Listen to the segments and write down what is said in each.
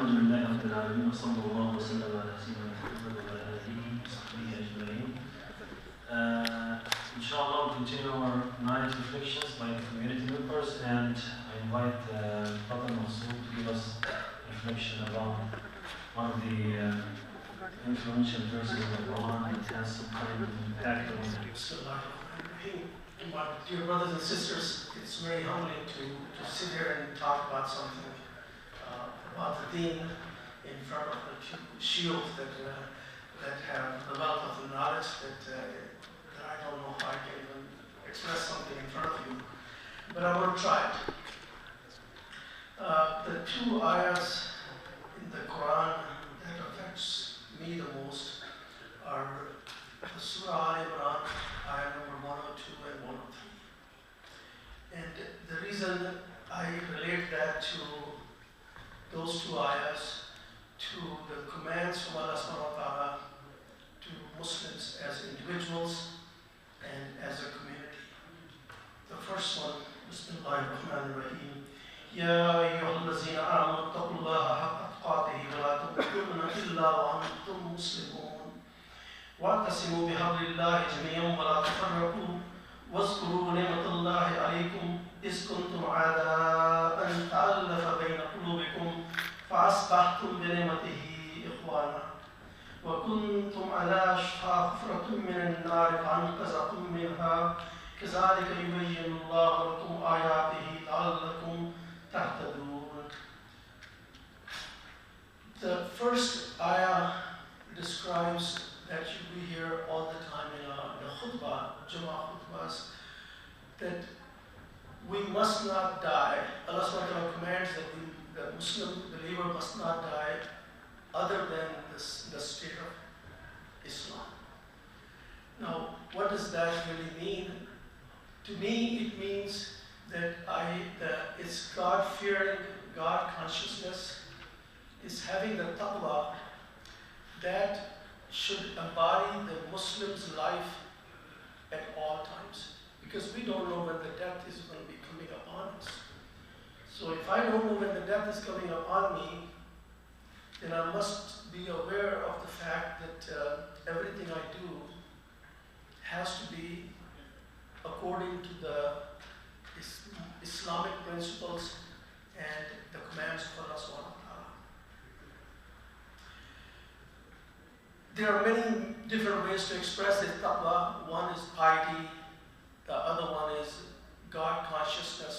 الحمد لله رب العالمين وصلى الله وسلم على سيدنا محمد وعلى آله وصحبه أجمعين. Inshallah, we'll continue our night reflections by the community members, and I invite Brother Maqsood to give us a reflection about one of the influential verses of the Quran that has some kind of impact on my dear brothers and sisters, it's very humbling to sit here and talk about something about the deen in front of the shield that have the wealth of the knowledge that I don't know how I can even express something in front of you, but I will try it. The two ayahs in the Quran that affects me the most are the Surah Al-Imran, ayah number 102 and 103. And the reason I relate that to those two ayahs, to the commands from Allah subhanahu wa ta'ala to Muslims as individuals and as a community. The first one, Bismillahirrahmanirrahim. Ya ayyuhallazina amanu taqullaha haqqa tuqatihi wa la tamutunna illa wa antum muslimun. واعتصموا بحبل الله جميعا ولا تفرقوا واذكروا نعمة الله عليكم إذ كنتم أعداء فألف بين قلوبكم فأصبحتم بنعمته إخوانا وكنتم على شفا حفرة من النار فأنقذكم منها كذلك يبين الله لكم آياته لعلكم تهتدون. The first ayah describes that we hear all the time in the khutbah, Jummah khutbahs, that we must not die. Allah subhanahu wa ta'ala commands that the Muslim believer must not die other than the state of Islam. Now, what does that really mean? To me, it means that it's God-fearing, God consciousness, is having the taqwa that should embody the Muslim's life at all times. Because we don't know when the death is going to be coming upon us. So if I don't know when the death is coming upon me, then I must be aware of the fact that everything I do has to be according to the Islamic principles and the commands of Allah subhanahu wa ta'ala. There are many different ways to express this taqwa. One is piety, the other one is God consciousness.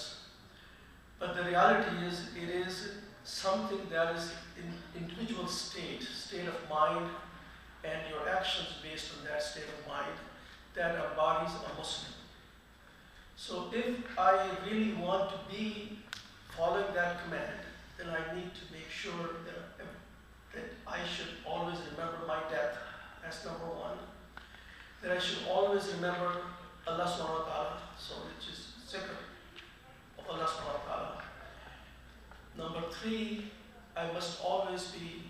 But the reality is, it is something that is in individual state of mind, and your actions based on that state of mind that embodies a Muslim. So if I really want to be following that command, then I need to make sure that I should always remember my death. That's number one. That I should always remember Allah subhanahu wa ta'ala, so which is zikr of Allah subhanahu wa ta'ala. Number three, I must always be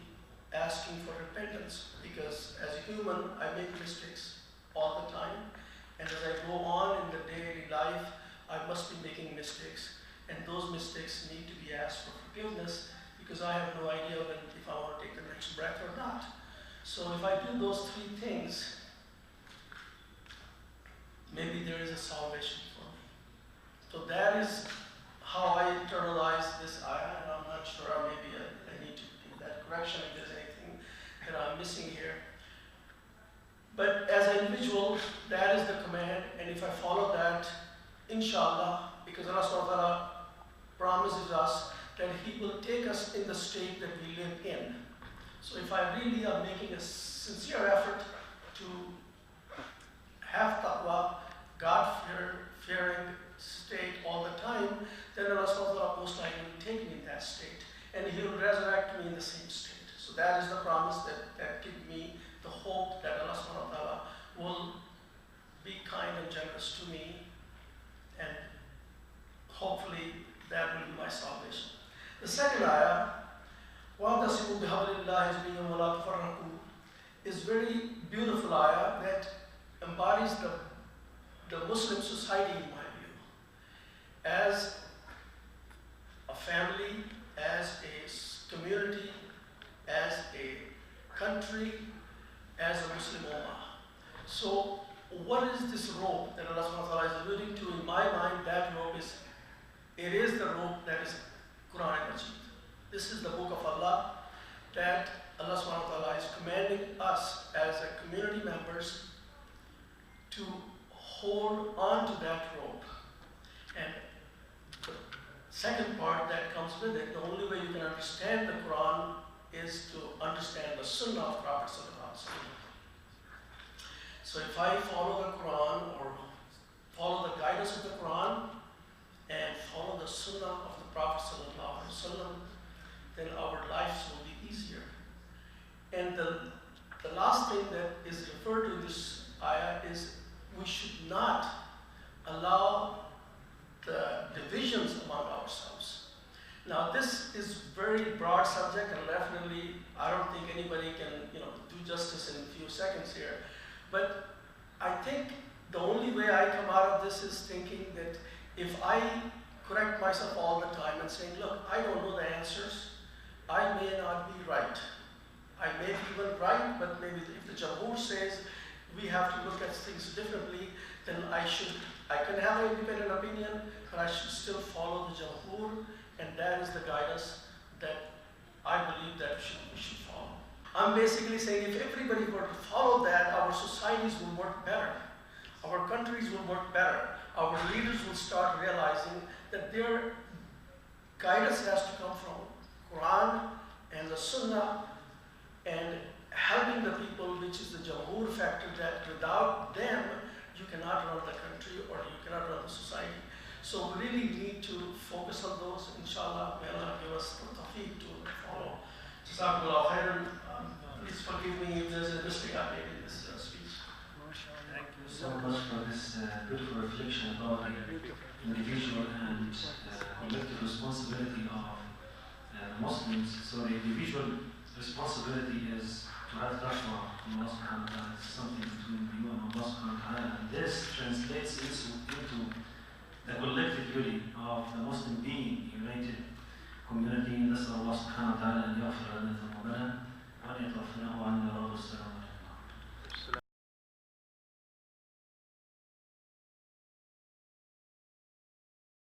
asking for repentance, because as a human, I make mistakes all the time. And as I go on in the daily life, I must be making mistakes. And those mistakes need to be asked for forgiveness, because I have no idea if I want to take the next breath or not. So if I do those three things, maybe there is a salvation for me. So that is how I internalize this ayah, and I'm not sure, maybe I need to do that correction if there's anything that I'm missing here. But as an individual, that is the command, and if I follow that, inshallah, because Allah subhanahu wa ta'ala promises us that He will take us in the state that we live in. So if I really am making a sincere effort to have taqwa, God-fearing state all the time, then Allah subhanahu wa ta'ala most likely will take me in that state, and He will resurrect me in the same state. So that is the promise that gives me the hope that Allah subhanahu wa ta'ala will be kind and generous to me, and hopefully that will be my salvation. The second ayah, وَاعْتَصِمُوا بِحَبْلِ اللَّهِ جَمِيعًا وَلَا تَفَرَّقُوا, is very beautiful ayah that embodies the Muslim society in my view. As a family, as a community, country as a Muslim Ummah. So what is this rope that Allah subhanahu wa ta'ala is alluding to? In my mind, that rope is, it is the rope that is Quran and Majid. This is the book of Allah that Allah subhanahu wa ta'ala is commanding us as a community members to hold on to that rope. And the second part that comes with it, the only way you can understand the Quran is to understand the Sunnah of Prophet sallallahu alaihi wasallam. So if I follow the Quran or follow the guidance of the Quran and follow the Sunnah of the Prophet sallallahu alaihi wasallam, then our lives will be easier. And the last thing that is referred to in this ayah is we should not allow the divisions among ourselves. Now this is very broad subject, and definitely I don't think anybody can do justice in a few seconds here. But I think the only way I come out of this is thinking that if I correct myself all the time and saying, look, I don't know the answers, I may not be right. I may be even right, but maybe if the Jamhur says we have to look at things differently, then I can have an independent opinion, but I should still follow the Jamhur, and that is the guidance that I believe that we should follow. I'm basically saying if everybody were to follow that, our societies will work better. Our countries will work better. Our leaders will start realizing that their guidance has to come from Quran and the Sunnah, and helping the people, which is the Jamhur factor, that without them, you cannot run the country or you cannot run the society. So we really need to focus on those. Inshallah, may Allah give us the tawfiq to follow. Jazakumullah khairan. Please forgive me if there's a mistake I made in this speech. Thank you so much for this beautiful reflection about the individual and collective responsibility of Muslims. So the individual responsibility is to have taqwa from Allah subhanahu wa ta'ala. It's something between you and Allah subhanahu wa ta'ala. And this translates into the collective beauty of the Muslim being united community. And that's Allah subhanahu wa ta'ala